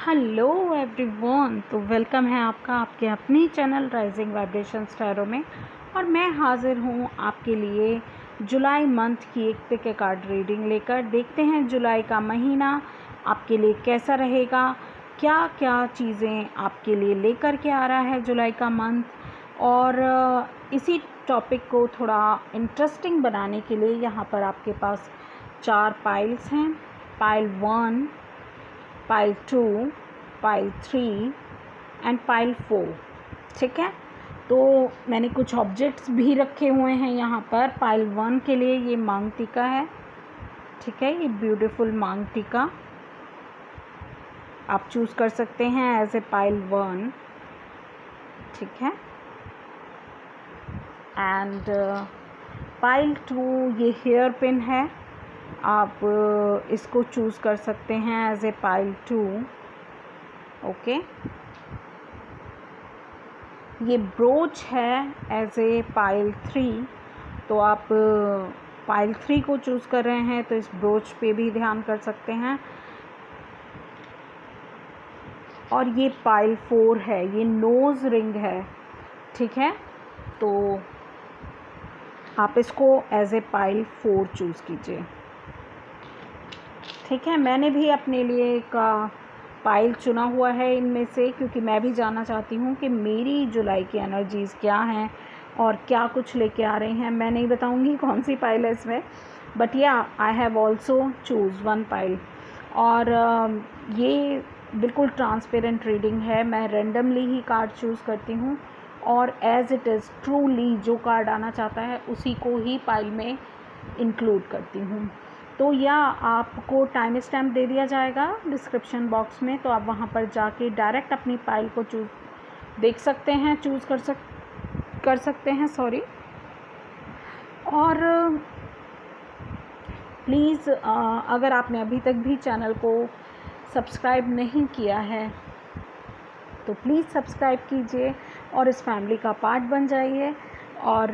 Hello everyone, तो welcome है आपका आपके अपने चैनल राइजिंग वाइब्रेशंस टैरो में। और मैं हाज़िर हूँ आपके लिए जुलाई मंथ की एक पिक ए कार्ड रीडिंग लेकर। देखते हैं जुलाई का महीना आपके लिए कैसा रहेगा, क्या क्या चीज़ें आपके लिए लेकर के आ रहा है जुलाई का मंथ। और इसी टॉपिक को थोड़ा इंटरेस्टिंग बनाने के लिए यहाँ पर आपके पास 4 पाइल्स हैं। Pile 1, pile 2, pile 3 and pile 4। ठीक है, तो मैंने कुछ ऑब्जेक्ट्स भी रखे हुए हैं यहाँ पर। पाइल 1 के लिए ये मांग टीका है। ठीक है, ये ब्यूटीफुल मांग टीका आप चूज़ कर सकते हैं एज ए पाइल 1। ठीक है, एंड पाइल 2 ये हेयर पिन है, आप इसको चूज़ कर सकते हैं एज ए पाइल 2। ओके, ये ब्रोच है एज ए पाइल 3, तो आप पाइल 3 को चूज़ कर रहे हैं तो इस ब्रोच पे भी ध्यान कर सकते हैं। और ये पाइल 4 है, ये नोज़ रिंग है। ठीक है, तो आप इसको एज ए पाइल 4 चूज़ कीजिए। ठीक है, मैंने भी अपने लिए एक पाइल चुना हुआ है इनमें से, क्योंकि मैं भी जानना चाहती हूँ कि मेरी जुलाई की एनर्जीज़ क्या हैं और क्या कुछ लेके आ रही हैं। मैं नहीं बताऊँगी कौन सी पाइल है इसमें, बट या I have also choose 1 pile. और ये बिल्कुल ट्रांसपेरेंट रीडिंग है। मैं रेंडमली ही कार्ड चूज़ करती हूँ और एज़ इट इज़ ट्रूली जो कार्ड आना चाहता है उसी को ही पाइल में इंक्लूड करती हूँ। तो या आपको टाइम स्टैम्प दे दिया जाएगा डिस्क्रिप्शन बॉक्स में, तो आप वहाँ पर जाके डायरेक्ट अपनी पाइल को देख सकते हैं, चूज़ कर सकते हैं। सॉरी। और प्लीज़ अगर आपने अभी तक भी चैनल को सब्सक्राइब नहीं किया है तो प्लीज़ सब्सक्राइब कीजिए और इस फैमिली का पार्ट बन जाइए। और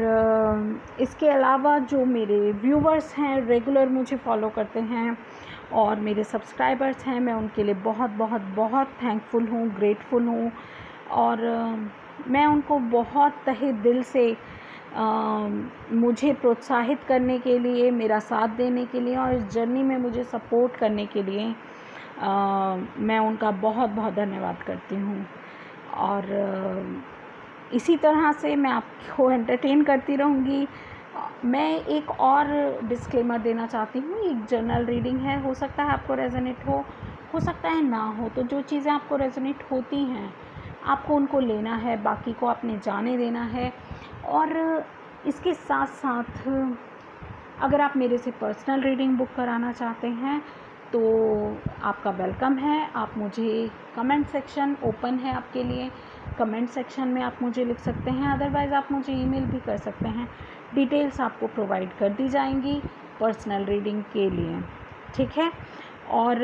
इसके अलावा जो मेरे व्यूवर्स हैं, रेगुलर मुझे फॉलो करते हैं और मेरे सब्सक्राइबर्स हैं, मैं उनके लिए बहुत बहुत बहुत थैंकफुल हूँ, ग्रेटफुल हूँ। और मैं उनको बहुत तहे दिल से मुझे प्रोत्साहित करने के लिए, मेरा साथ देने के लिए और इस जर्नी में मुझे सपोर्ट करने के लिए मैं उनका बहुत बहुत धन्यवाद करती हूँ। और इसी तरह से मैं आपको एंटरटेन करती रहूँगी। मैं एक और डिस्क्लेमर देना चाहती हूँ, एक जनरल रीडिंग है, हो सकता है आपको रेजोनेट हो सकता है ना हो। तो जो चीज़ें आपको रेजोनेट होती हैं आपको उनको लेना है, बाकी को आपने जाने देना है। और इसके साथ साथ अगर आप मेरे से पर्सनल रीडिंग बुक कराना चाहते हैं तो आपका वेलकम है। आप मुझे कमेंट सेक्शन ओपन है आपके लिए, कमेंट सेक्शन में आप मुझे लिख सकते हैं, अदरवाइज़ आप मुझे ईमेल भी कर सकते हैं। डिटेल्स आपको प्रोवाइड कर दी जाएंगी पर्सनल रीडिंग के लिए। ठीक है, और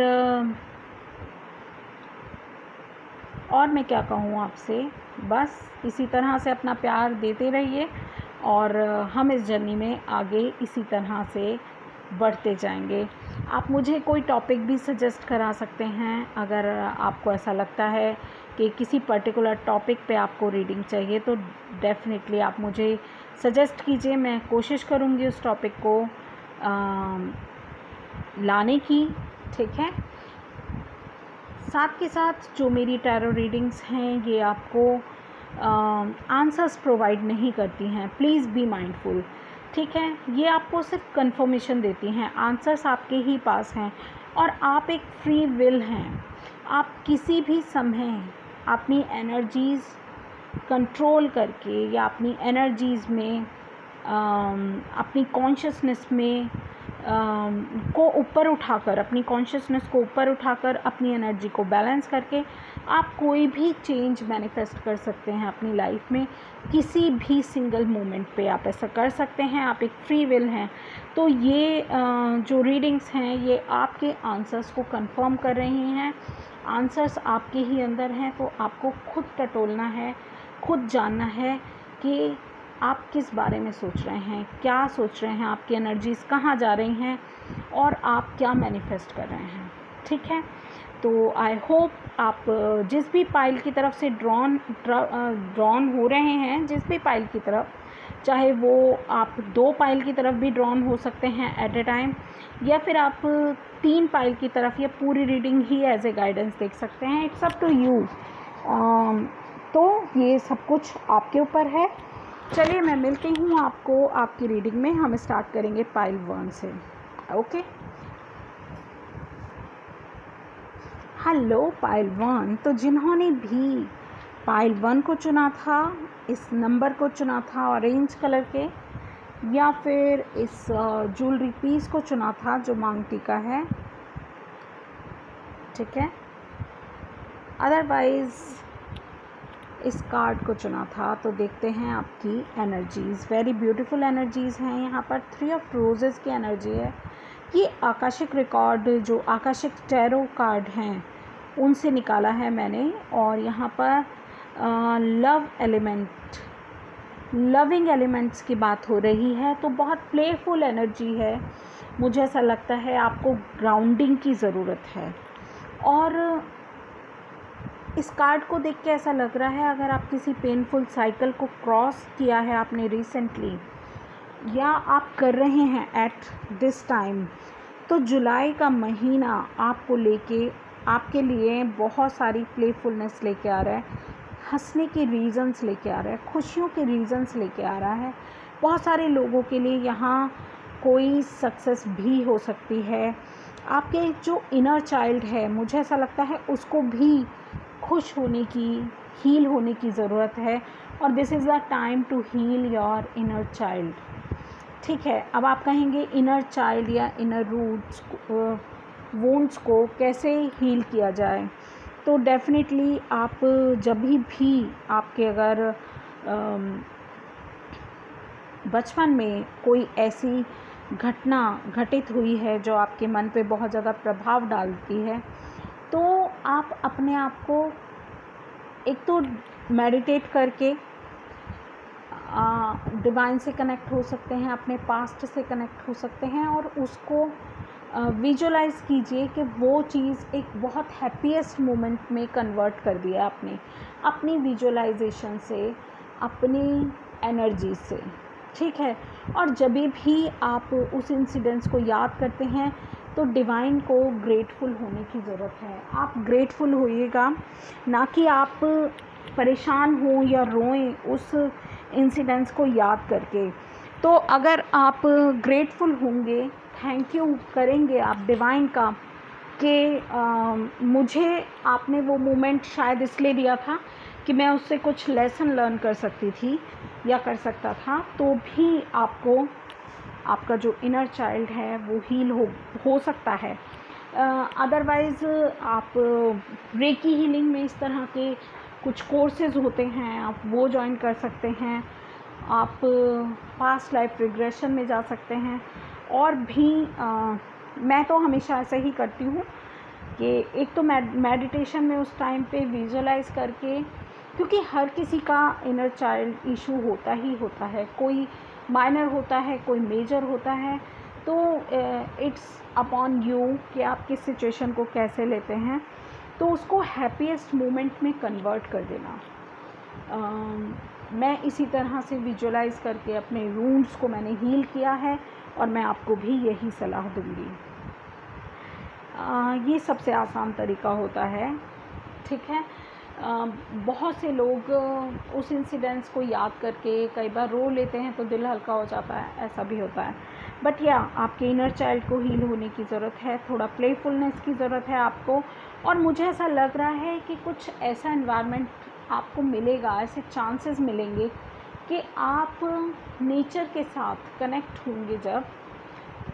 मैं क्या कहूँ आपसे, बस इसी तरह से अपना प्यार देते रहिए और हम इस जर्नी में आगे इसी तरह से बढ़ते जाएंगे। आप मुझे कोई टॉपिक भी सजेस्ट करा सकते हैं अगर आपको ऐसा लगता है कि किसी पर्टिकुलर टॉपिक पे आपको रीडिंग चाहिए, तो डेफिनेटली आप मुझे सजेस्ट कीजिए। मैं कोशिश करूँगी उस टॉपिक को लाने की। ठीक है, साथ के साथ जो मेरी टैरो रीडिंग्स हैं ये आपको आंसर्स प्रोवाइड नहीं करती हैं, प्लीज़ बी माइंडफुल। ठीक है, ये आपको सिर्फ कंफर्मेशन देती हैं, आंसर्स आपके ही पास हैं और आप एक फ्री विल हैं। आप किसी भी समय अपनी एनर्जीज़ कंट्रोल करके या अपनी एनर्जीज़ में अपनी कॉन्शियसनेस में को ऊपर उठाकर, अपनी कॉन्शियसनेस को ऊपर उठाकर अपनी एनर्जी को बैलेंस करके आप कोई भी चेंज मैनिफेस्ट कर सकते हैं अपनी लाइफ में। किसी भी सिंगल मोमेंट पे आप ऐसा कर सकते हैं, आप एक फ्री विल हैं। तो ये जो रीडिंग्स हैं ये आपके आंसर्स को कंफर्म कर रही हैं। आंसर्स आपके ही अंदर हैं, तो आपको खुद टटोलना है, खुद जानना है कि आप किस बारे में सोच रहे हैं, क्या सोच रहे हैं, आपकी एनर्जीज़ कहाँ जा रही हैं और आप क्या मैनिफेस्ट कर रहे हैं। ठीक है, तो आई होप आप जिस भी पाइल की तरफ से ड्रॉन हो रहे हैं, जिस भी पाइल की तरफ, चाहे वो आप 2 पाइल की तरफ भी ड्रॉन हो सकते हैं एट ए टाइम, या फिर आप 3 पाइल की तरफ, या पूरी रीडिंग ही एज ए गाइडेंस देख सकते हैं। It's up to you. तो ये सब कुछ आपके ऊपर है। चलिए मैं मिलती हूँ आपको आपकी रीडिंग में। हम स्टार्ट करेंगे पाइल 1 से। Okay, hello pile 1। तो जिन्होंने भी पाइल 1 को चुना था, इस नंबर को चुना था ऑरेंज कलर के, या फिर इस ज्वेलरी पीस को चुना था जो मांग टीका है, ठीक है, अदरवाइज़ इस कार्ड को चुना था, तो देखते हैं आपकी एनर्जीज़। वेरी ब्यूटीफुल एनर्जीज़ हैं यहाँ पर। 3 ऑफ रोजेज़ की एनर्जी है। ये आकाशिक रिकॉर्ड, जो आकाशिक टैरो कार्ड हैं, उनसे निकाला है मैंने। और यहाँ पर लव एलिमेंट, लविंग एलिमेंट्स की बात हो रही है, तो बहुत प्लेफुल एनर्जी है। मुझे ऐसा लगता है आपको ग्राउंडिंग की ज़रूरत है। और इस कार्ड को देख के ऐसा लग रहा है, अगर आप किसी पेनफुल साइकिल को क्रॉस किया है आपने रिसेंटली, या आप कर रहे हैं एट दिस टाइम, तो जुलाई का महीना आपको लेके, आपके लिए बहुत सारी प्लेफुलनेस लेके आ रहा है, हंसने के रीज़न्स लेके आ रहा है, खुशियों के रीज़न्स लेके आ रहा है। बहुत सारे लोगों के लिए यहाँ कोई सक्सेस भी हो सकती है। आपके जो इनर चाइल्ड है, मुझे ऐसा लगता है उसको भी खुश होने की, हील होने की ज़रूरत है। और this is the time to heal your inner child, ठीक है। अब आप कहेंगे इनर चाइल्ड या इनर रूट्स, वोन्ड्स को कैसे हील किया जाए। तो डेफिनेटली आप जब भी आपके अगर बचपन में कोई ऐसी घटना घटित हुई है जो आपके मन पे बहुत ज़्यादा प्रभाव डालती है, तो आप अपने आप को एक तो मेडिटेट करके डिवाइन से कनेक्ट हो सकते हैं, अपने पास्ट से कनेक्ट हो सकते हैं, और उसको विजुलाइज़ कीजिए कि वो चीज़ एक बहुत हैप्पीएस्ट मोमेंट में कन्वर्ट कर दिया आपने, अपनी विजुलाइजेशन से, अपनी एनर्जी से, ठीक है। और जब भी आप उस इंसिडेंट्स को याद करते हैं, तो डिवाइन को ग्रेटफुल होने की ज़रूरत है। आप ग्रेटफुल होइएगा, ना कि आप परेशान हों या रोएं उस इंसिडेंट्स को याद करके। तो अगर आप ग्रेटफुल होंगे, थैंक यू करेंगे आप डिवाइन का कि मुझे आपने वो मोमेंट शायद इसलिए दिया था कि मैं उससे कुछ लेसन लर्न कर सकती थी या कर सकता था, तो भी आपको आपका जो इनर चाइल्ड है वो हील हो सकता है। अदरवाइज़ आप रेकी हीलिंग में इस तरह के कुछ कोर्सेज़ होते हैं, आप वो ज्वाइन कर सकते हैं। आप पास्ट लाइफ रिग्रेशन में जा सकते हैं। और भी मैं तो हमेशा ऐसे ही करती हूँ कि एक तो मेडिटेशन में उस टाइम पे विजुलाइज़ करके, क्योंकि हर किसी का इनर चाइल्ड इशू होता ही होता है, कोई माइनर होता है, कोई मेजर होता है। तो इट्स अपॉन यू कि आप किस सिचुएशन को कैसे लेते हैं, तो उसको हैप्पीएस्ट मोमेंट में कन्वर्ट कर देना। मैं इसी तरह से विजुलाइज़ करके अपने वुंड्स को मैंने हील किया है, और मैं आपको भी यही सलाह दूँगी। ये सबसे आसान तरीका होता है, ठीक है। बहुत से लोग उस इंसिडेंट्स को याद करके कई बार रो लेते हैं तो दिल हल्का हो जाता है, ऐसा भी होता है। बट या आपके इनर चाइल्ड को हील होने की ज़रूरत है, थोड़ा प्लेफुलनेस की ज़रूरत है आपको। और मुझे ऐसा लग रहा है कि कुछ ऐसा एनवायरनमेंट आपको मिलेगा, ऐसे चांसेस मिलेंगे कि आप नेचर के साथ कनेक्ट होंगे जब,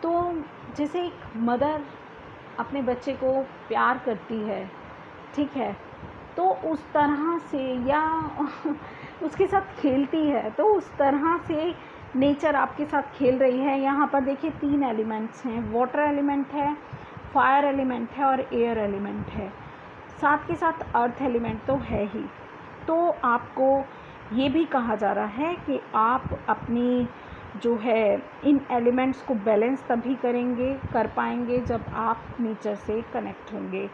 तो जैसे एक मदर अपने बच्चे को प्यार करती है, ठीक है, तो उस तरह से, या उसके साथ खेलती है, तो उस तरह से नेचर आपके साथ खेल रही है। यहाँ पर देखिए 3 एलिमेंट्स हैं, वाटर एलिमेंट है, फायर एलिमेंट है और एयर एलिमेंट है, साथ के साथ अर्थ एलिमेंट तो है ही। तो आपको ये भी कहा जा रहा है कि आप अपनी जो है इन एलिमेंट्स को बैलेंस तभी कर पाएंगे जब आप नेचर से कनेक्ट होंगे,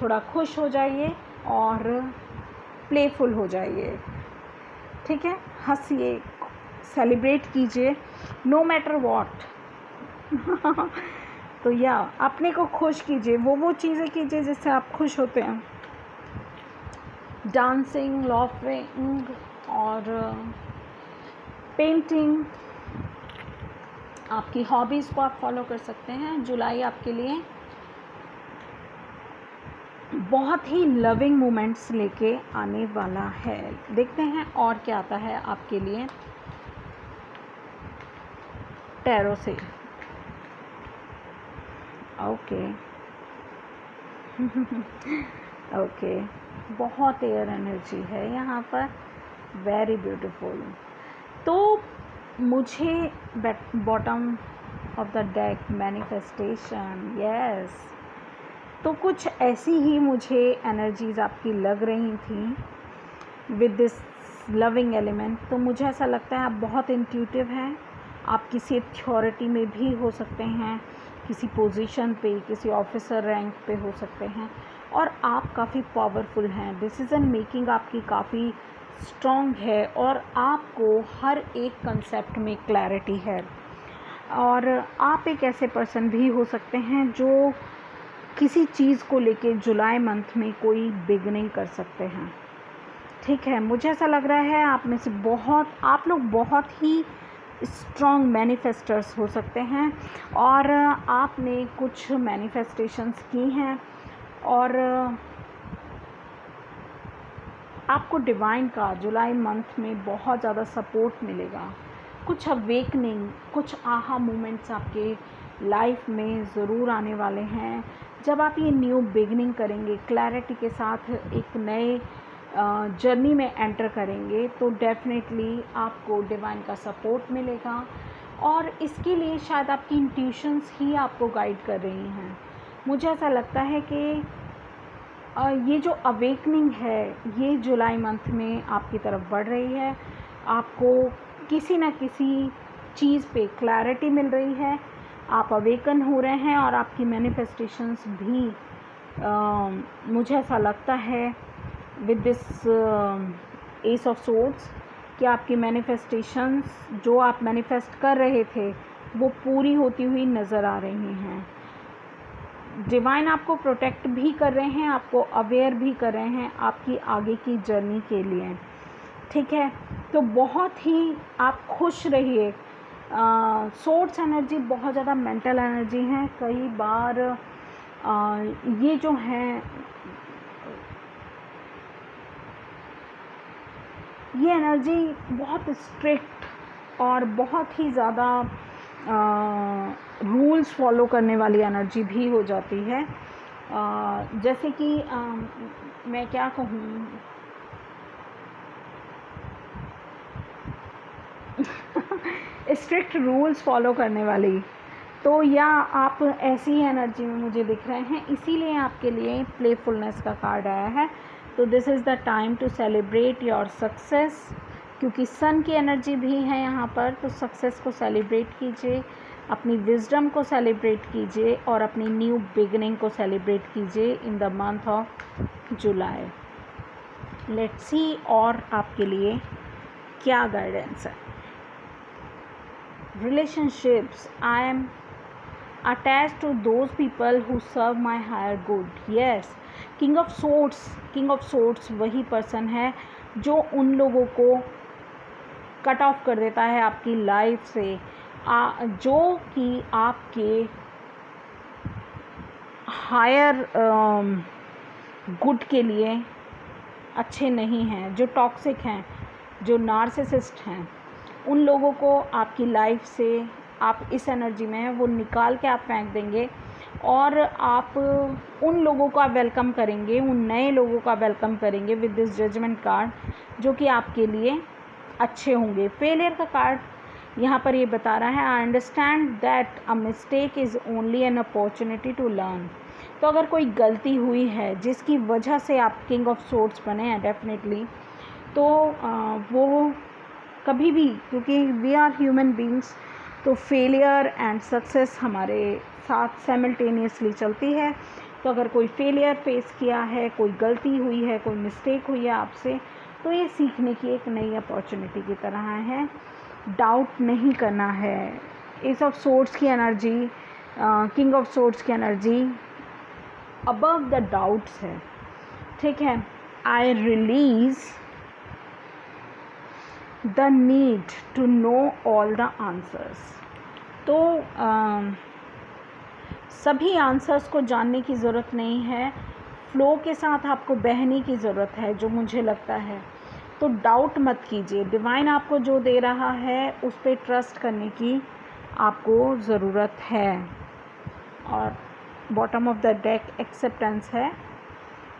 थोड़ा खुश हो जाइए और प्लेफुल हो जाइए, ठीक है। हंसिए, सेलिब्रेट कीजिए, नो मैटर व्हाट। तो या अपने को खुश कीजिए, वो चीज़ें कीजिए जिससे आप खुश होते हैं। डांसिंग, लाफिंग और पेंटिंग, आपकी हॉबीज़ को आप फॉलो कर सकते हैं। जुलाई आपके लिए बहुत ही लविंग मोमेंट्स लेके आने वाला है। देखते हैं और क्या आता है आपके लिए टैरो से। ओके ओके, बहुत एयर एनर्जी है यहाँ पर, वेरी ब्यूटीफुल। तो मुझे bottom of the deck manifestation, yes, तो कुछ ऐसी ही मुझे एनर्जीज़ आपकी लग रही थी विद दिस लविंग एलिमेंट। तो मुझे ऐसा लगता है आप बहुत इंट्यूटिव हैं, आप किसी अथॉरिटी में भी हो सकते हैं, किसी पोजीशन पे, किसी ऑफिसर रैंक पे हो सकते हैं, और आप काफ़ी पावरफुल हैं। डिसीज़न मेकिंग आपकी काफ़ी स्ट्रॉन्ग है और आपको हर एक कंसेप्ट में क्लैरिटी है। और आप एक ऐसे पर्सन भी हो सकते हैं जो किसी चीज़ को लेके जुलाई मंथ में कोई बिगनिंग कर सकते हैं, ठीक है। मुझे ऐसा लग रहा है आप में से आप लोग बहुत ही स्ट्रॉन्ग मैनिफेस्टर्स हो सकते हैं और आपने कुछ मैनिफेस्टेशंस की हैं और आपको डिवाइन का जुलाई मंथ में बहुत ज़्यादा सपोर्ट मिलेगा। कुछ अवेकनिंग, कुछ आहा मोमेंट्स आपके लाइफ में ज़रूर आने वाले हैं। जब आप ये न्यू बिगनिंग करेंगे, क्लैरिटी के साथ एक नए जर्नी में एंटर करेंगे, तो डेफिनेटली आपको डिवाइन का सपोर्ट मिलेगा और इसके लिए शायद आपकी इंट्यूशंस ही आपको गाइड कर रही हैं। मुझे ऐसा लगता है कि ये जो अवेकनिंग है ये जुलाई मंथ में आपकी तरफ बढ़ रही है। आपको किसी न किसी चीज़ पे क्लैरिटी मिल रही है, आप अवेकन हो रहे हैं और आपकी मैनिफेस्टेशंस भी मुझे ऐसा लगता है with this S of swords कि आपकी मैनिफेस्टेशंस जो आप मैनिफेस्ट कर रहे थे वो पूरी होती हुई नज़र आ रही हैं। डिवाइन आपको प्रोटेक्ट भी कर रहे हैं, आपको अवेयर भी कर रहे हैं आपकी आगे की जर्नी के लिए, ठीक है। तो बहुत ही आप खुश रहिए। सोर्स एनर्जी बहुत ज़्यादा मेंटल एनर्जी है। कई बार ये जो हैं ये एनर्जी बहुत स्ट्रिक्ट और बहुत ही ज़्यादा रूल्स फॉलो करने वाली एनर्जी भी हो जाती है। जैसे कि मैं क्या कहूँ स्ट्रिक्ट रूल्स फॉलो करने वाली, तो या आप ऐसी एनर्जी में मुझे दिख रहे हैं, इसीलिए आपके लिए प्लेफुलनेस का कार्ड आया है। तो this is the time to celebrate your success, क्योंकि सन की एनर्जी भी है यहाँ पर। तो सक्सेस को सेलिब्रेट कीजिए, अपनी विजडम को सेलिब्रेट कीजिए और अपनी न्यू बिगनिंग को सेलिब्रेट कीजिए इन the month of July. Let's see और आपके लिए क्या गाइडेंस है। Relationships, I am attached to those people who serve my higher good. Yes, King of Swords वही पर्सन है जो उन लोगों को कट ऑफ कर देता है आपकी लाइफ से जो कि आपके हायर गुड के लिए अच्छे नहीं हैं, जो टॉक्सिक हैं, जो नार्सिसिस्ट हैं, उन लोगों को आपकी लाइफ से आप इस एनर्जी में है वो निकाल के आप फेंक देंगे और आप उन लोगों का वेलकम करेंगे, उन नए लोगों का वेलकम करेंगे विद दिस जजमेंट कार्ड, जो कि आपके लिए अच्छे होंगे। फेलियर का कार्ड यहाँ पर ये बता रहा है, I understand that a mistake is only an opportunity to learn. तो अगर कोई गलती हुई है जिसकी वजह से आप किंग ऑफ सोर्ड्स बने हैं डेफिनेटली, तो वो कभी भी, क्योंकि वी आर ह्यूमन बींग्स, तो फेलियर एंड सक्सेस हमारे साथ साइमल्टेनियसली चलती है। तो अगर कोई फेलियर फेस किया है, कोई गलती हुई है, कोई मिस्टेक हुई है आपसे, तो ये सीखने की एक नई अपॉर्चुनिटी की तरह है। डाउट नहीं करना है। एस ऑफ सोर्ड्स की एनर्जी, किंग ऑफ सोर्ड्स की एनर्जी अबव द डाउट्स है, ठीक है। I release the need to know all the answers. तो सभी आंसर्स को जानने की ज़रूरत नहीं है, फ्लो के साथ आपको बहने की ज़रूरत है, जो मुझे लगता है। तो डाउट मत कीजिए, डिवाइन आपको जो दे रहा है उस पर ट्रस्ट करने की आपको ज़रूरत है। और bottom of the deck acceptance है।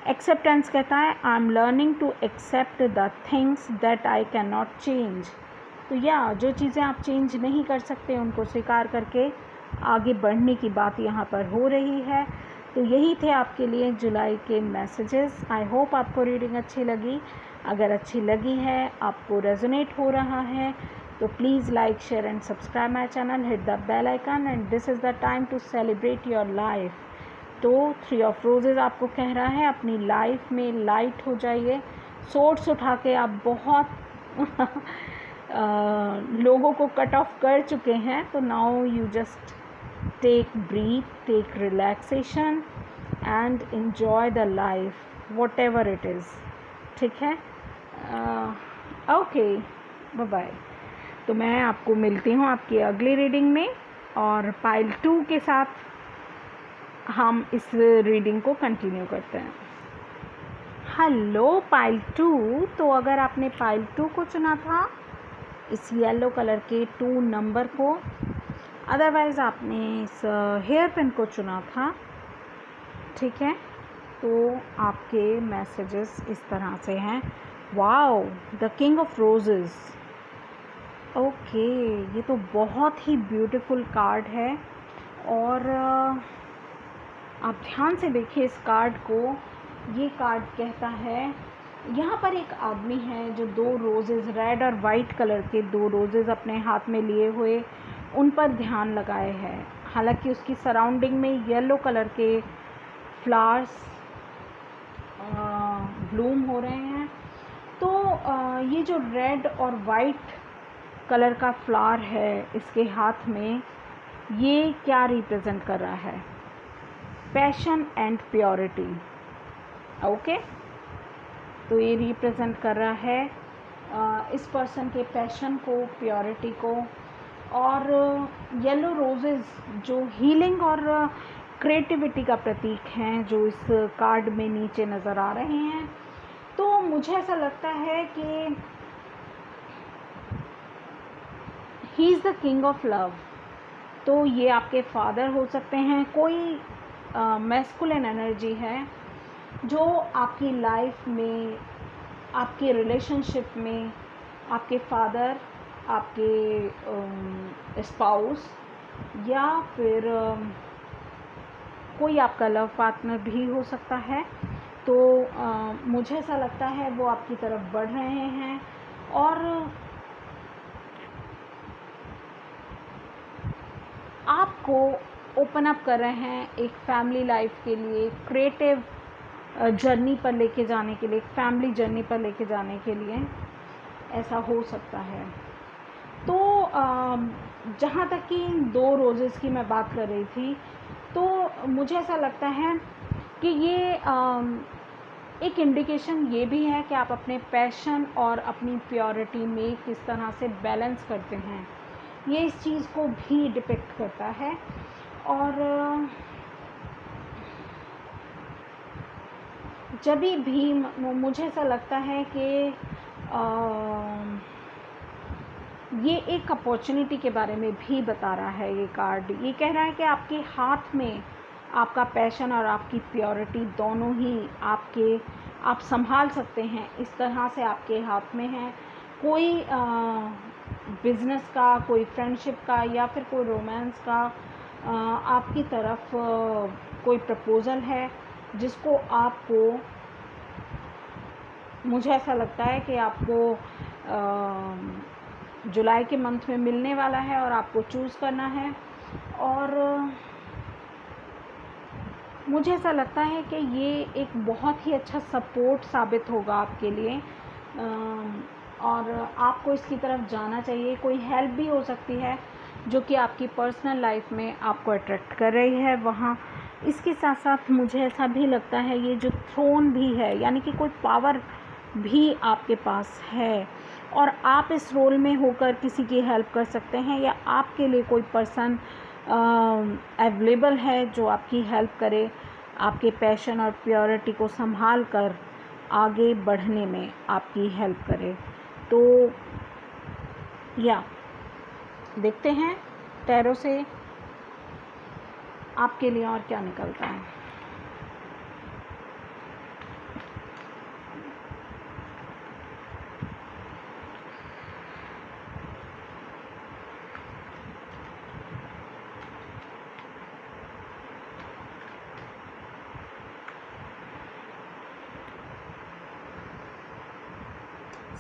एक्सेप्टेंस कहता है I am learning to accept the things that I can not change. तो जो चीज़ें आप चेंज नहीं कर सकते उनको स्वीकार करके आगे बढ़ने की बात यहाँ पर हो रही है। तो यही थे आपके लिए जुलाई के मैसेजेस। आई होप आपको रीडिंग अच्छी लगी। अगर अच्छी लगी है, आपको रेजोनेट हो रहा है, तो please like, share and subscribe my channel, hit the bell icon and this is the time to celebrate your life. तो 3 ऑफ रोजेज़ आपको कह रहा है अपनी लाइफ में लाइट हो जाइए। सोर्स उठा के आप बहुत लोगों को कट ऑफ कर चुके हैं, तो now you just take breath, take relaxation and enjoy the life whatever it is, ठीक है। Okay, bye bye. तो मैं आपको मिलती हूँ आपकी अगली रीडिंग में, और पाइल 2 के साथ हम इस रीडिंग को कंटिन्यू करते हैं। Hello pile 2। तो अगर आपने पाइल 2 को चुना था, इस येलो कलर के 2 नंबर को, अदरवाइज़ आपने इस हेयर पिन को चुना था, ठीक है, तो आपके मैसेजेस इस तरह से हैं। Wow, the king of roses. Okay, ये तो बहुत ही ब्यूटीफुल कार्ड है। और आप ध्यान से देखिए इस कार्ड को। ये कार्ड कहता है, यहाँ पर एक आदमी है जो 2 रोजेज़, रेड और वाइट कलर के 2 रोजेज़ अपने हाथ में लिए हुए उन पर ध्यान लगाए हैं। हालांकि उसकी सराउंडिंग में येलो कलर के फ्लावर्स ब्लूम हो रहे हैं। तो ये जो रेड और वाइट कलर का फ्लावर है इसके हाथ में, ये क्या रिप्रेजेंट कर रहा है? Passion and purity. ओके, तो ये रिप्रेजेंट कर रहा है इस पर्सन के पैशन को, प्योरिटी को। और येलो रोजेज़ जो हीलिंग और क्रिएटिविटी का प्रतीक हैं, जो इस कार्ड में नीचे नज़र आ रहे हैं। तो मुझे ऐसा लगता है कि he is the king of love. तो ये आपके फादर हो सकते हैं, कोई मैस्कुलिन एनर्जी है जो आपकी लाइफ में, आपके रिलेशनशिप में, आपके फादर, आपके स्पाउस, या फिर कोई आपका लव पार्टनर भी हो सकता है। तो मुझे ऐसा लगता है वो आपकी तरफ बढ़ रहे हैं और आपको ओपन अप कर रहे हैं एक फैमिली लाइफ के लिए, क्रिएटिव जर्नी पर लेके जाने के लिए, एक फैमिली जर्नी पर लेके जाने के लिए। ऐसा हो सकता है। तो जहाँ तक कि 2 रोजेज़ की मैं बात कर रही थी, तो मुझे ऐसा लगता है कि ये एक इंडिकेशन ये भी है कि आप अपने पैशन और अपनी प्योरिटी में किस तरह से बैलेंस करते हैं, ये इस चीज़ को भी डिपिक्ट करता है। और जब भी मुझे ऐसा लगता है कि ये एक अपॉर्चुनिटी के बारे में भी बता रहा है ये कार्ड। ये कह रहा है कि आपके हाथ में आपका पैशन और आपकी प्योरिटी दोनों ही आप संभाल सकते हैं, इस तरह से आपके हाथ में है। कोई बिज़नेस का, कोई फ्रेंडशिप का, या फिर कोई रोमांस का आपकी तरफ कोई प्रपोज़ल है जिसको आपको, मुझे ऐसा लगता है कि आपको जुलाई के मंथ में मिलने वाला है और आपको चूज़ करना है। और मुझे ऐसा लगता है कि ये एक बहुत ही अच्छा सपोर्ट साबित होगा आपके लिए, और आपको इसकी तरफ जाना चाहिए। कोई हेल्प भी हो सकती है जो कि आपकी पर्सनल लाइफ में आपको अट्रैक्ट कर रही है वहाँ। इसके साथ साथ मुझे ऐसा भी लगता है ये जो थ्रोन भी है, यानी कि कोई पावर भी आपके पास है और आप इस रोल में होकर किसी की हेल्प कर सकते हैं, या आपके लिए कोई पर्सन अवेलेबल है जो आपकी हेल्प करे, आपके पैशन और प्योरिटी को संभाल कर आगे बढ़ने में आपकी हेल्प करे। तो या देखते हैं टैरो से आपके लिए और क्या निकलता है।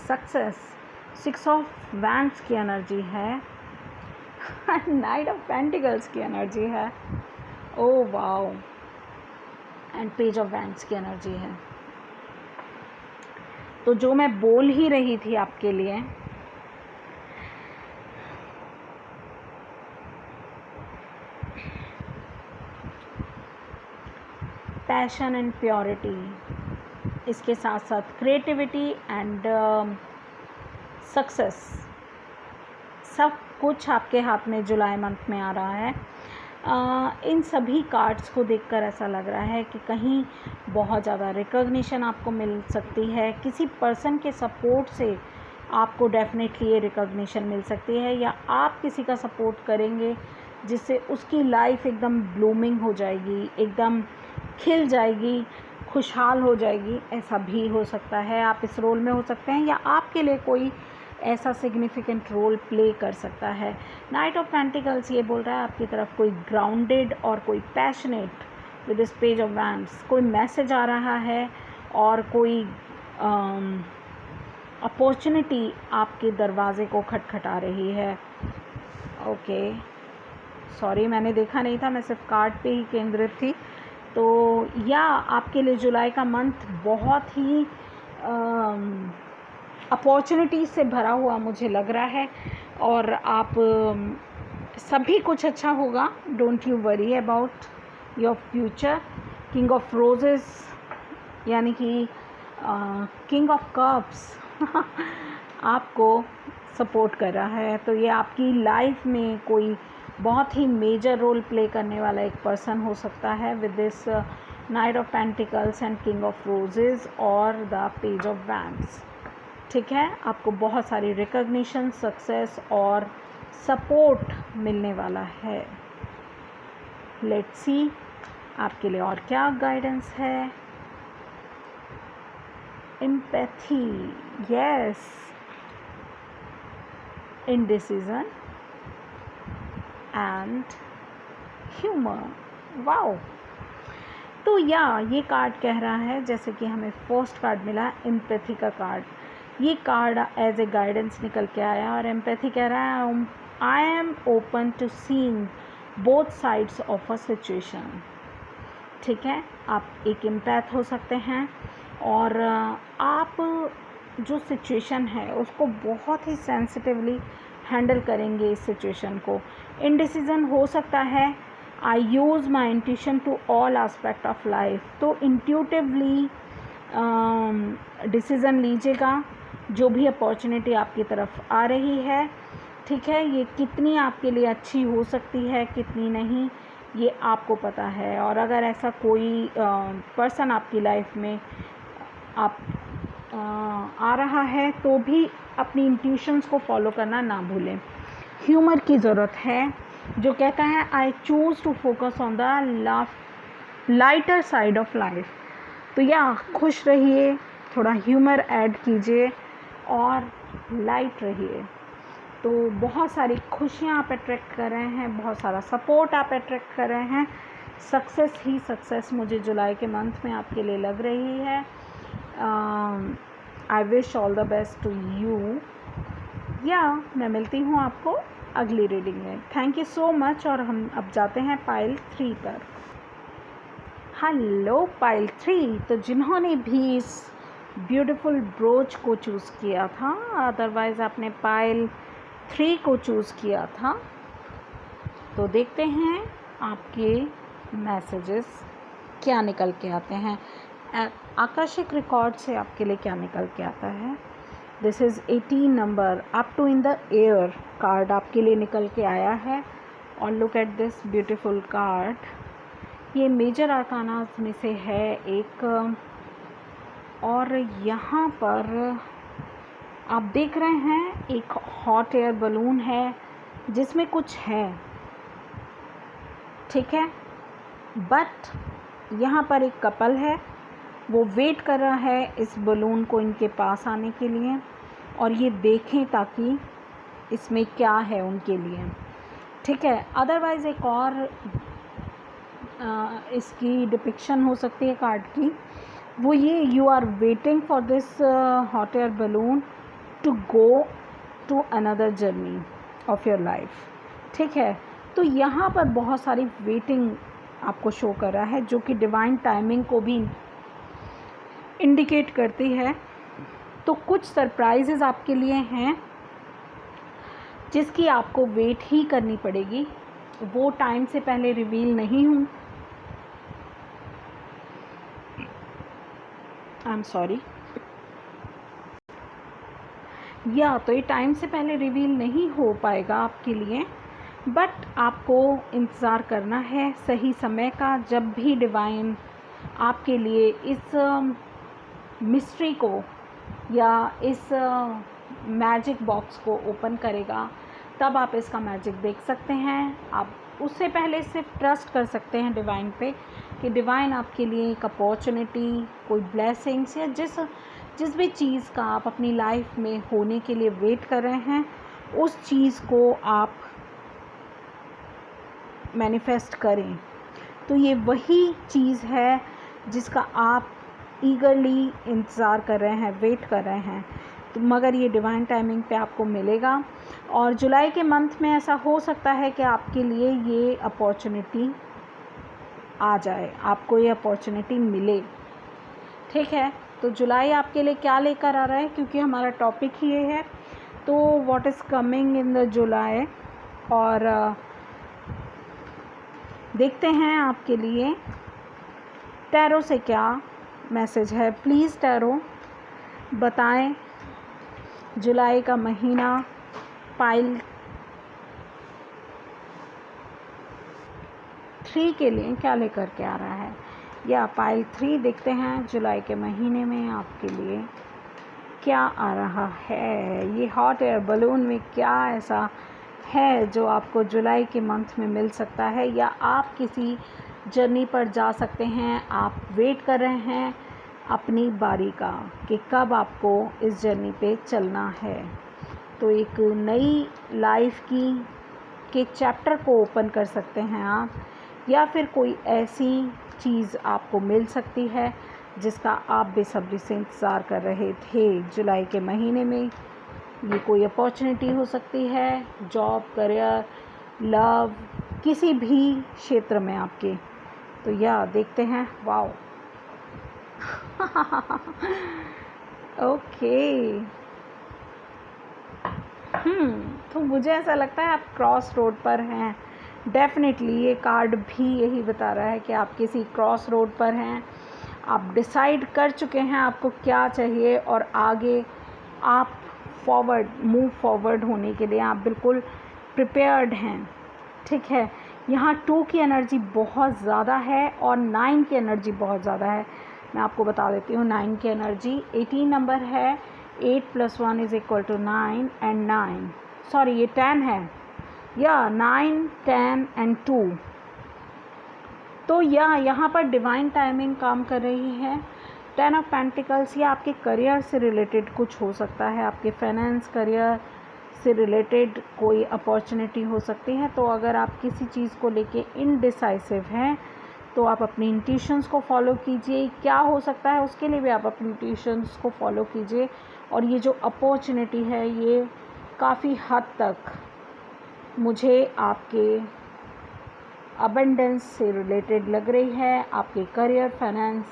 सक्सेस, 6 ऑफ वैंड्स की एनर्जी है, नाइट ऑफ पेंटिकल्स की एनर्जी है, oh wow, and page of wands की एनर्जी है। तो जो मैं बोल ही रही थी आपके लिए, पैशन एंड प्योरिटी, इसके साथ साथ क्रिएटिविटी एंड सक्सेस, सब कुछ आपके हाथ में जुलाई मंथ में आ रहा है। इन सभी कार्ड्स को देखकर ऐसा लग रहा है कि कहीं बहुत ज़्यादा रिकॉग्निशन आपको मिल सकती है, किसी पर्सन के सपोर्ट से आपको डेफिनेटली ये रिकॉग्निशन मिल सकती है, या आप किसी का सपोर्ट करेंगे जिससे उसकी लाइफ एकदम ब्लूमिंग हो जाएगी, एकदम खिल जाएगी, खुशहाल हो जाएगी, ऐसा भी हो सकता है। आप इस रोल में हो सकते हैं या आपके लिए कोई ऐसा सिग्निफिकेंट रोल प्ले कर सकता है। नाइट ऑफ पेंटिकल्स ये बोल रहा है आपकी तरफ कोई ग्राउंडेड और कोई passionate with this page of wands कोई मैसेज आ रहा है, और कोई अपॉर्चुनिटी आपके दरवाज़े को खटखटा रही है। ओके, सॉरी मैंने देखा नहीं था, मैं सिर्फ कार्ड पे ही केंद्रित थी। तो या आपके लिए जुलाई का मंथ बहुत ही अपॉर्चुनिटीज़ से भरा हुआ मुझे लग रहा है, और आप सभी कुछ अच्छा होगा। Don't you worry about your future. King of roses यानी कि किंग ऑफ कप्स आपको सपोर्ट कर रहा है। तो ये आपकी लाइफ में कोई बहुत ही मेजर रोल प्ले करने वाला एक पर्सन हो सकता है with this night of pentacles and king of roses और द पेज ऑफ वैंड्स। ठीक है, आपको बहुत सारी रिकॉग्निशन, सक्सेस और सपोर्ट मिलने वाला है। लेट्स सी आपके लिए और क्या गाइडेंस है। Empathy, yes, indecision and humour, wow. तो ये कार्ड कह रहा है, जैसे कि हमें फर्स्ट कार्ड मिला एम्पैथी का कार्ड, ये कार्ड एज ए गाइडेंस निकल के आया, और एम्पैथी कह रहा है I am open to seeing both sides of a situation. ठीक है, आप एक एम्पैथ हो सकते हैं और आप जो सिचुएशन है उसको बहुत ही सेंसिटिवली हैंडल करेंगे इस सिचुएशन को। इंडिसीजन हो सकता है, I use my intuition to all aspect of life, तो इंट्यूटिवली डिसीज़न लीजिएगा जो भी अपॉर्चुनिटी आपकी तरफ आ रही है। ठीक है, ये कितनी आपके लिए अच्छी हो सकती है, कितनी नहीं, ये आपको पता है। और अगर ऐसा कोई पर्सन आपकी लाइफ में आ रहा है तो भी अपनी इंट्यूशंस को फॉलो करना ना भूलें। ह्यूमर की ज़रूरत है, जो कहता है I choose to focus on the lighter side of life. तो खुश रहिए, थोड़ा ह्यूमर ऐड कीजिए और लाइट रहिए। तो बहुत सारी खुशियाँ आप अट्रैक्ट कर रहे हैं, बहुत सारा सपोर्ट आप अट्रैक्ट कर रहे हैं। सक्सेस ही सक्सेस मुझे जुलाई के मंथ में आपके लिए लग रही है। I wish all the best to you. मैं मिलती हूँ आपको अगली रीडिंग में। Thank you so much. और हम अब जाते हैं पाइल 3 पर। Hello pile 3। तो जिन्होंने भी इस ब्यूटीफुल ब्रोच को चूज़ किया था, अदरवाइज़ आपने पाइल 3 को चूज़ किया था, तो देखते हैं आपके मैसेजेस क्या निकल के आते हैं। आकाशिक रिकॉर्ड से आपके लिए क्या निकल के आता है। This is 18 number up to in the air card आपके लिए निकल के आया है। और look at this beautiful card. ये मेजर आर्कानास में से है एक, और यहाँ पर आप देख रहे हैं एक हॉट एयर बलून है जिसमें कुछ है, ठीक है। बट यहाँ पर एक कपल है, वो वेट कर रहा है इस बलून को इनके पास आने के लिए, और ये देखें ताकि इसमें क्या है उनके लिए, ठीक है। अदरवाइज़ एक और इसकी डिपिक्शन हो सकती है कार्ड की, वो ये, you are waiting for this hot air balloon to go to another journey of your life, ठीक है। तो यहाँ पर बहुत सारी वेटिंग आपको शो कर रहा है, जो कि डिवाइन टाइमिंग को भी इंडिकेट करती है। तो कुछ सरप्राइजेज़ आपके लिए हैं जिसकी आपको वेट ही करनी पड़ेगी, वो टाइम से पहले रिवील नहीं हूँ। आई एम सॉरी, या तो ये टाइम से पहले रिवील नहीं हो पाएगा आपके लिए, बट आपको इंतज़ार करना है सही समय का। जब भी डिवाइन आपके लिए इस मिस्ट्री को या इस मैजिक बॉक्स को ओपन करेगा, तब आप इसका मैजिक देख सकते हैं। आप उससे पहले सिर्फ ट्रस्ट कर सकते हैं डिवाइन पे, कि डिवाइन आपके लिए एक अपॉर्चुनिटी, कोई ब्लेसिंग्स या जिस भी चीज़ का आप अपनी लाइफ में होने के लिए वेट कर रहे हैं, उस चीज़ को आप मैनिफेस्ट करें। तो ये वही चीज़ है जिसका आप ईगरली इंतज़ार कर रहे हैं, वेट कर रहे हैं। तो मगर ये डिवाइन टाइमिंग पे आपको मिलेगा। और जुलाई के मंथ में ऐसा हो सकता है कि आपके लिए ये अपॉर्चुनिटी आ जाए, आपको ये अपॉर्चुनिटी मिले, ठीक है। तो जुलाई आपके लिए क्या लेकर आ रहा है, क्योंकि हमारा टॉपिक ही ये है। तो what is coming in the जुलाई, और देखते हैं आपके लिए टैरो से क्या मैसेज है। प्लीज़ टैरो बताएं जुलाई का महीना पाइल 3 के लिए क्या लेकर के आ रहा है। या पाइल 3 देखते हैं जुलाई के महीने में आपके लिए क्या आ रहा है। ये हॉट एयर बलून में क्या ऐसा है जो आपको जुलाई के मंथ में मिल सकता है, या आप किसी जर्नी पर जा सकते हैं। आप वेट कर रहे हैं अपनी बारी का कि कब आपको इस जर्नी पे चलना है। तो एक नई लाइफ के चैप्टर को ओपन कर सकते हैं आप, या फिर कोई ऐसी चीज़ आपको मिल सकती है जिसका आप बेसब्री से इंतज़ार कर रहे थे जुलाई के महीने में। ये कोई अपॉर्चुनिटी हो सकती है, जॉब, करियर, लव, किसी भी क्षेत्र में आपके। तो या देखते हैं, वाओ ओके। तो मुझे ऐसा लगता है आप क्रॉस रोड पर हैं। डेफिनेटली ये कार्ड भी यही बता रहा है कि आप किसी क्रॉस रोड पर हैं। आप डिसाइड कर चुके हैं आपको क्या चाहिए, और आगे आप मूव फॉरवर्ड होने के लिए आप बिल्कुल प्रिपेयर्ड हैं, ठीक है। यहाँ 2 की एनर्जी बहुत ज़्यादा है और 9 की एनर्जी बहुत ज़्यादा है। मैं आपको बता देती हूँ 9 की एनर्जी। 18 नंबर है, 8 + 1 = 9 एंड 9, सॉरी ये 10 है, या 9, 10 एंड 2। तो यहाँ पर डिवाइन टाइमिंग काम कर रही है। 10 ऑफ पेंटिकल्स, या आपके करियर से रिलेटेड कुछ हो सकता है, आपके फाइनेंस, करियर से रिलेटेड कोई अपॉर्चुनिटी हो सकती है। तो अगर आप किसी चीज़ को लेके इनडिसाइसिव हैं, तो आप अपनी इंट्यूशंस को फॉलो कीजिए। क्या हो सकता है उसके लिए भी आप अपनी इंट्यूशंस को फॉलो कीजिए। और ये जो अपॉर्चुनिटी है, ये काफ़ी हद तक मुझे आपके अबंडेंस से रिलेटेड लग रही है, आपके करियर फाइनेंस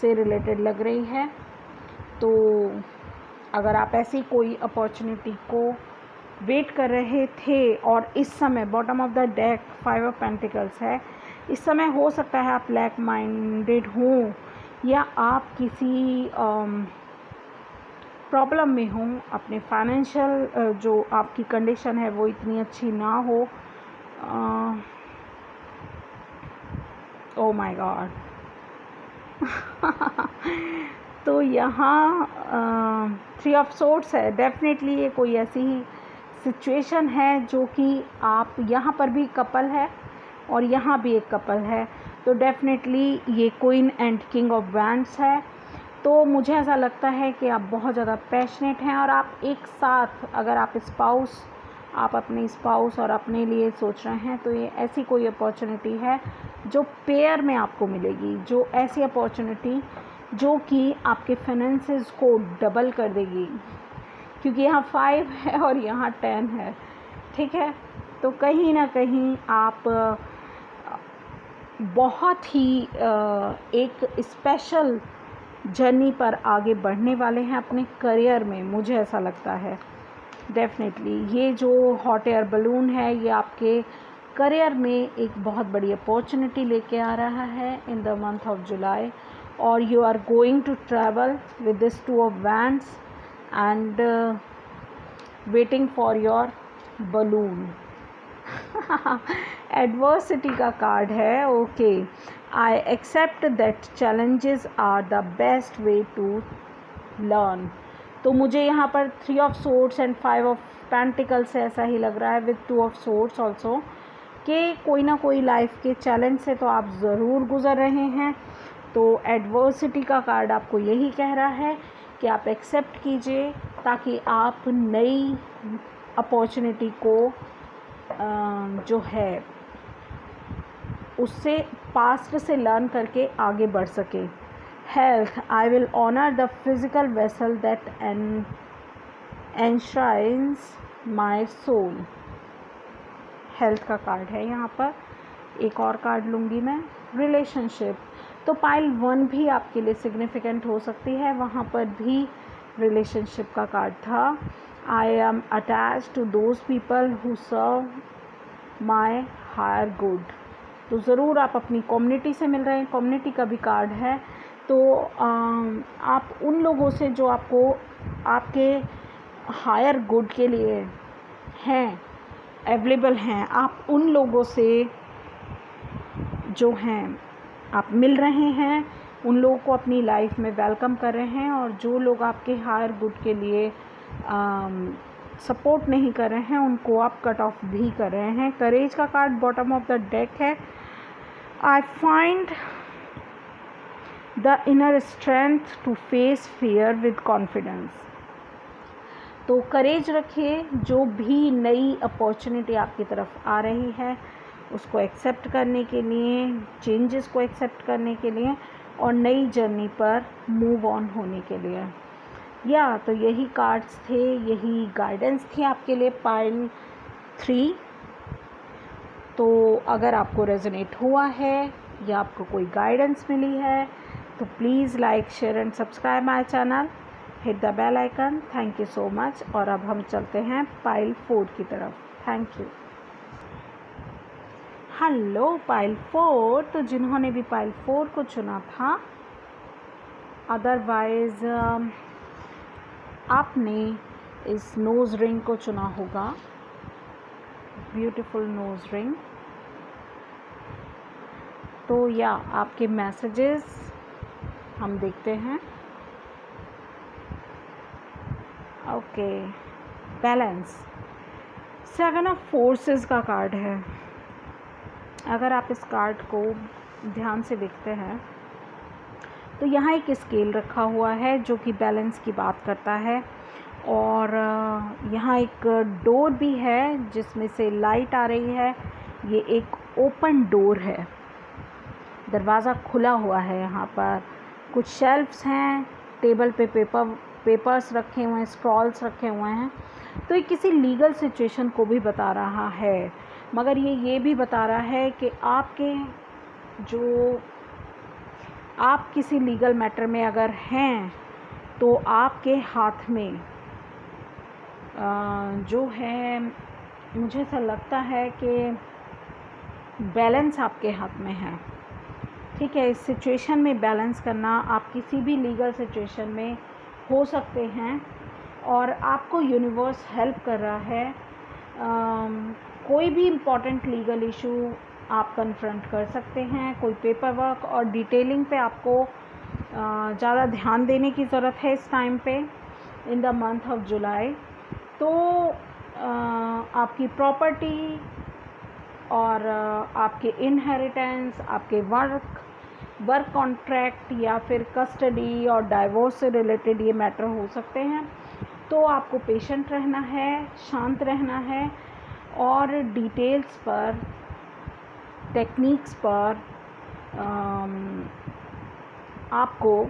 से रिलेटेड लग रही है। तो अगर आप ऐसी कोई अपॉर्चुनिटी को वेट कर रहे थे और इस समय bottom of the deck 5 of pentacles है, इस समय हो सकता है आप लैक माइंडेड हों या आप किसी प्रॉब्लम में हों, अपने फाइनेंशियल जो आपकी कंडीशन है वो इतनी अच्छी ना हो। ओ माय गॉड तो यहाँ 3 ऑफ सोर्ड्स है। डेफिनेटली ये कोई ऐसी ही सिचुएशन है जो कि आप यहाँ पर भी कपल है और यहाँ भी एक कपल है, तो डेफिनेटली ये queen and king of wands है। तो मुझे ऐसा लगता है कि आप बहुत ज़्यादा पैशनेट हैं और आप एक साथ, अगर आप अपने स्पाउस और अपने लिए सोच रहे हैं, तो ये ऐसी कोई अपॉर्चुनिटी है जो पेयर में आपको मिलेगी, जो ऐसी अपॉर्चुनिटी जो कि आपके फाइनेंसेस को डबल कर देगी, क्योंकि यहाँ 5 है और यहाँ 10 है, ठीक है। तो कहीं ना कहीं आप बहुत ही एक स्पेशल जर्नी पर आगे बढ़ने वाले हैं अपने करियर में, मुझे ऐसा लगता है। डेफिनेटली ये जो हॉट एयर बलून है ये आपके करियर में एक बहुत बड़ी अपॉर्चुनिटी लेके आ रहा है in the month of July, और you are going to travel with this 2 of wands and waiting for your balloon. Adversity का कार्ड है। Okay, I accept that challenges are the best way to learn. तो मुझे यहाँ पर 3 of swords and 5 of pentacles से ऐसा ही लग रहा है, विद 2 ऑफ सोर्ड्स ऑल्सो, कि कोई ना कोई लाइफ के चैलेंज से तो आप ज़रूर गुज़र रहे हैं। तो एडवर्सिटी का कार्ड आपको यही कह रहा है कि आप एक्सेप्ट कीजिए ताकि आप नई अपॉर्चुनिटी को जो है उससे पास्ट से लर्न करके आगे बढ़ सके। Health, I will honour the physical vessel that enshrines my soul. Health का कार्ड है यहाँ पर। एक और कार्ड लूँगी मैं, रिलेशनशिप। तो पाइल 1 भी आपके लिए सिग्निफिकेंट हो सकती है, वहाँ पर भी रिलेशनशिप का कार्ड था। I am attach to those people who serve my higher good. तो ज़रूर आप अपनी कम्युनिटी से मिल रहे हैं, कम्युनिटी का भी कार्ड है। तो आप उन लोगों से जो आपको आपके हायर गुड के लिए हैं, अवेलेबल हैं, आप उन लोगों से जो हैं आप मिल रहे हैं, उन लोगों को अपनी लाइफ में वेलकम कर रहे हैं, और जो लोग आपके हायर गुड के लिए सपोर्ट नहीं कर रहे हैं उनको आप कट ऑफ भी कर रहे हैं। करेज का card bottom of the deck है। I find the inner strength to face fear with confidence. तो करेज रखिए, जो भी नई अपॉर्चुनिटी आपकी तरफ आ रही है उसको एक्सेप्ट करने के लिए, चेंजेस को एक्सेप्ट करने के लिए, और नई जर्नी पर मूव ऑन होने के लिए। तो यही कार्ड्स थे, यही गाइडेंस थी आपके लिए पाइल 3। तो अगर आपको रेजोनेट हुआ है या आपको कोई गाइडेंस मिली है तो please like, share and subscribe my channel, hit the bell icon. Thank you so much. और अब हम चलते हैं पाइल 4 की तरफ। Thank you. Hello pile 4। तो जिन्होंने भी पाइल 4 को चुना था, अदरवाइज़ आपने इस नोज़ रिंग को चुना होगा, ब्यूटीफुल नोज़ रिंग। तो आपके मैसेजेस हम देखते हैं। Okay, balance. 7 ऑफ फोर्सेस का कार्ड है। अगर आप इस कार्ड को ध्यान से देखते हैं तो यहाँ एक स्केल रखा हुआ है जो कि बैलेंस की बात करता है, और यहाँ एक डोर भी है जिसमें से लाइट आ रही है। ये एक ओपन डोर है, दरवाज़ा खुला हुआ है। यहाँ पर कुछ शेल्फ्स हैं, टेबल पे पेपर्स रखे हुए हैं, स्क्रॉल्स रखे हुए हैं। तो ये किसी लीगल सिचुएशन को भी बता रहा है। मगर ये भी बता रहा है कि आप किसी लीगल मैटर में अगर हैं तो आपके हाथ में जो है, मुझे ऐसा लगता है कि बैलेंस आपके हाथ में है। ठीक है, इस सिचुएशन में बैलेंस करना, आप किसी भी लीगल सिचुएशन में हो सकते हैं और आपको यूनिवर्स हेल्प कर रहा है। कोई भी इम्पॉर्टेंट लीगल इशू आप कन्फ्रंट कर सकते हैं। कोई पेपर वर्क और डिटेलिंग पे आपको ज़्यादा ध्यान देने की ज़रूरत है इस टाइम पे, इन द मंथ ऑफ जुलाई। तो आपकी प्रॉपर्टी और आपके इनहेरिटेंस, आपके वर्क कॉन्ट्रैक्ट या फिर कस्टडी और डाइवोर्स से रिलेटेड ये मैटर हो सकते हैं। तो आपको पेशेंट रहना है, शांत रहना है और डिटेल्स पर, टेक्निक्स पर आपको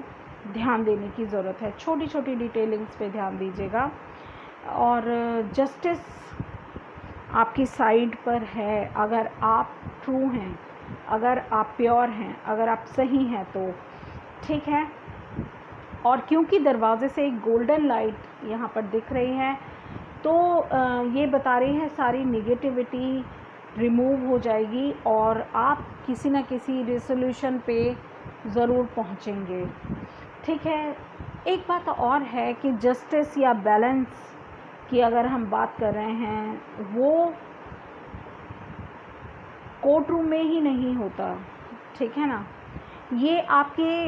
ध्यान देने की ज़रूरत है। छोटी छोटी डिटेलिंग्स पे ध्यान दीजिएगा और जस्टिस आपकी साइड पर है। अगर आप ट्रू हैं, अगर आप प्योर हैं, अगर आप सही हैं तो ठीक है। और क्योंकि दरवाजे से एक गोल्डन लाइट यहाँ पर दिख रही है तो ये बता रही है सारी नेगेटिविटी रिमूव हो जाएगी और आप किसी न किसी रेसोल्यूशन पे ज़रूर पहुँचेंगे। ठीक है, एक बात और है कि जस्टिस या बैलेंस की अगर हम बात कर रहे हैं, वो कोर्ट रूम में ही नहीं होता। ठीक है ना, ये आपके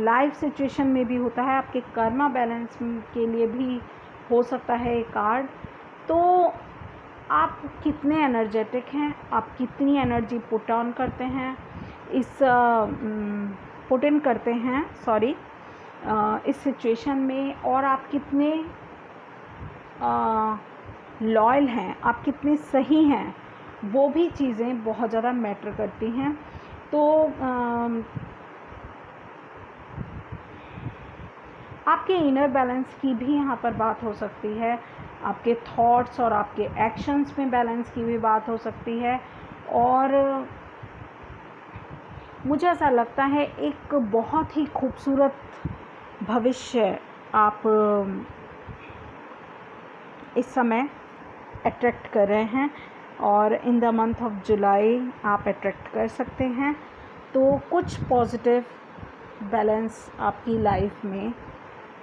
लाइफ सिचुएशन में भी होता है, आपके कर्मा बैलेंस के लिए भी हो सकता है ये कार्ड। तो आप कितने एनर्जेटिक हैं, आप कितनी एनर्जी पुट इन करते हैं इस सिचुएशन में, और आप कितने लॉयल हैं, आप कितने सही हैं, वो भी चीज़ें बहुत ज़्यादा मैटर करती हैं। तो आपके इनर बैलेंस की भी यहाँ पर बात हो सकती है, आपके थॉट्स और आपके एक्शंस में बैलेंस की भी बात हो सकती है। और मुझे ऐसा लगता है एक बहुत ही खूबसूरत भविष्य आप इस समय अट्रैक्ट कर रहे हैं और इन द मंथ ऑफ जुलाई आप अट्रैक्ट कर सकते हैं। तो कुछ पॉजिटिव बैलेंस आपकी लाइफ में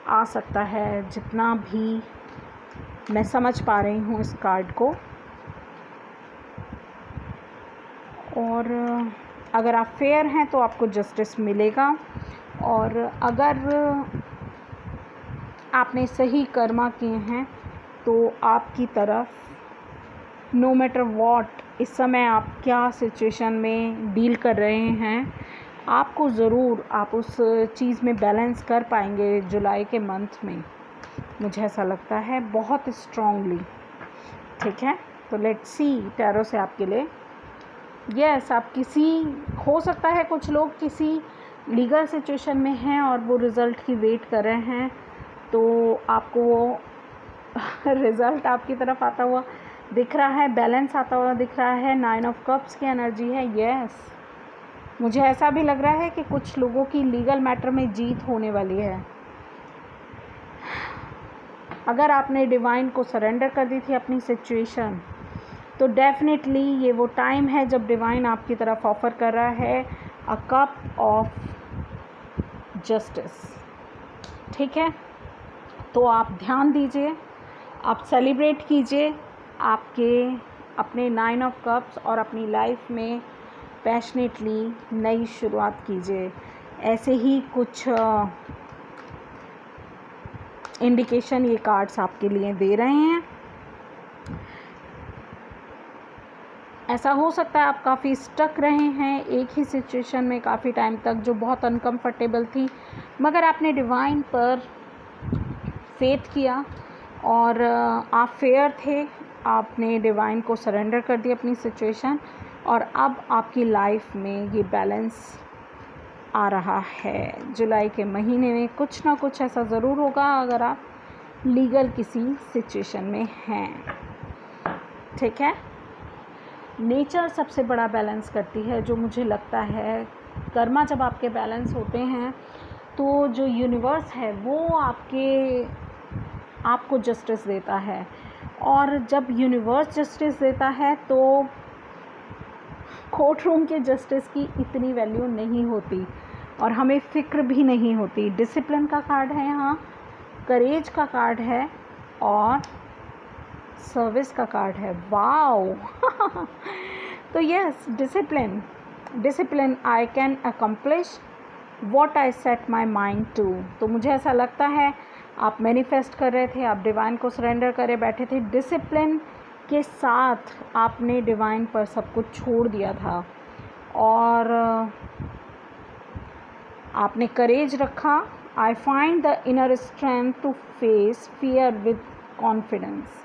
आ सकता है, जितना भी मैं समझ पा रही हूँ इस कार्ड को। और अगर आप फेयर हैं तो आपको जस्टिस मिलेगा, और अगर आपने सही कर्मा किए हैं तो आपकी तरफ नो मैटर व्हाट, इस समय आप क्या सिचुएशन में डील कर रहे हैं, आपको ज़रूर आप उस चीज़ में बैलेंस कर पाएंगे जुलाई के मंथ में, मुझे ऐसा लगता है बहुत स्ट्रॉन्गली। ठीक है, तो लेट्स सी टैरो से आपके लिए। यस, आप हो सकता है कुछ लोग किसी लीगल सिचुएशन में हैं और वो रिज़ल्ट की वेट कर रहे हैं, तो आपको वो रिज़ल्ट आपकी तरफ आता हुआ दिख रहा है, बैलेंस आता हुआ दिख रहा है। 9 ऑफ कप्स की एनर्जी है। यस, मुझे ऐसा भी लग रहा है कि कुछ लोगों की लीगल मैटर में जीत होने वाली है। अगर आपने डिवाइन को सरेंडर कर दी थी अपनी सिचुएशन, तो डेफिनेटली ये वो टाइम है जब डिवाइन आपकी तरफ ऑफ़र कर रहा है अ कप ऑफ जस्टिस। ठीक है, तो आप ध्यान दीजिए, आप सेलिब्रेट कीजिए अपने 9 ऑफ कप्स और अपनी लाइफ में पैशनेटली नई शुरुआत कीजिए। ऐसे ही कुछ इंडिकेशन ये कार्ड्स आपके लिए दे रहे हैं। ऐसा हो सकता है आप काफ़ी स्टक रहे हैं एक ही सिचुएशन में काफ़ी टाइम तक, जो बहुत अनकंफर्टेबल थी, मगर आपने डिवाइन पर फेथ किया और आप फेयर थे, आपने डिवाइन को सरेंडर कर दिया अपनी सिचुएशन, और अब आपकी लाइफ में ये बैलेंस आ रहा है। जुलाई के महीने में कुछ ना कुछ ऐसा ज़रूर होगा अगर आप लीगल किसी सिचुएशन में हैं। ठीक है, नेचर सबसे बड़ा बैलेंस करती है, जो मुझे लगता है। कर्मा जब आपके बैलेंस होते हैं तो जो यूनिवर्स है वो आपको जस्टिस देता है, और जब यूनिवर्स जस्टिस देता है तो कोर्ट रूम के जस्टिस की इतनी वैल्यू नहीं होती और हमें फ़िक्र भी नहीं होती। डिसिप्लिन का कार्ड है यहाँ, करेज का कार्ड है और सर्विस का कार्ड है। वाओ तो yes, discipline I can accomplish what I set my mind to. तो मुझे ऐसा लगता है आप मैनिफेस्ट कर रहे थे, आप डिवाइन को सरेंडर करे बैठे थे, डिसिप्लिन के साथ आपने डिवाइन पर सब कुछ छोड़ दिया था और आपने करेज रखा। I find the inner strength to face fear with confidence.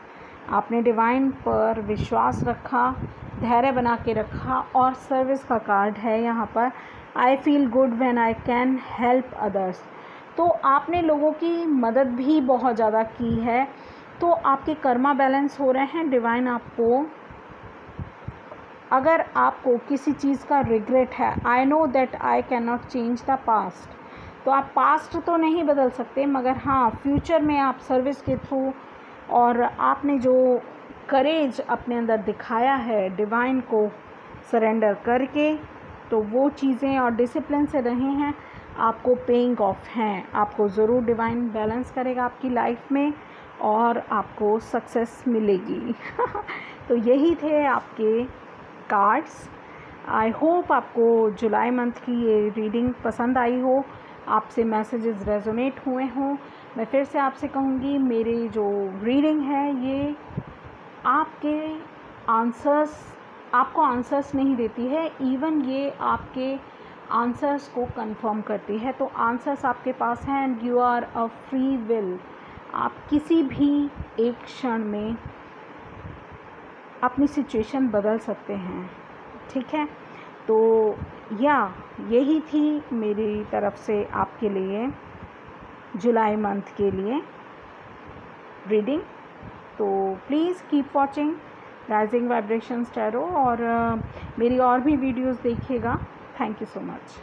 आपने डिवाइन पर विश्वास रखा, धैर्य बना के रखा। और सर्विस का कार्ड है यहाँ पर, I feel good when I can help others. तो आपने लोगों की मदद भी बहुत ज़्यादा की है, तो आपके कर्मा बैलेंस हो रहे हैं। डिवाइन आपको, अगर आपको किसी चीज़ का रिग्रेट है, I know that I can not change the past, तो आप पास्ट तो नहीं बदल सकते, मगर हाँ फ्यूचर में आप सर्विस के थ्रू और आपने जो करेज अपने अंदर दिखाया है डिवाइन को सरेंडर करके, तो वो चीज़ें और डिसिप्लिन से रहे हैं, आपको पेइंग ऑफ हैं। आपको ज़रूर डिवाइन बैलेंस करेगा आपकी लाइफ में और आपको सक्सेस मिलेगी तो यही थे आपके कार्ड्स। आई होप आपको जुलाई मंथ की ये रीडिंग पसंद आई हो, आपसे मैसेजेस रेजोनेट हुए हों। मैं फिर से आपसे कहूँगी, मेरी जो रीडिंग है ये आपको आंसर्स नहीं देती है, इवन ये आपके आंसर्स को कंफर्म करती है। तो आंसर्स आपके पास हैं and you are a free will. आप किसी भी एक क्षण में अपनी सिचुएशन बदल सकते हैं, ठीक है। तो यही थी मेरी तरफ से आपके लिए जुलाई मंथ के लिए रीडिंग। तो please keep watching rising vibrations tarot और मेरी और भी वीडियोस देखिएगा। Thank you so much.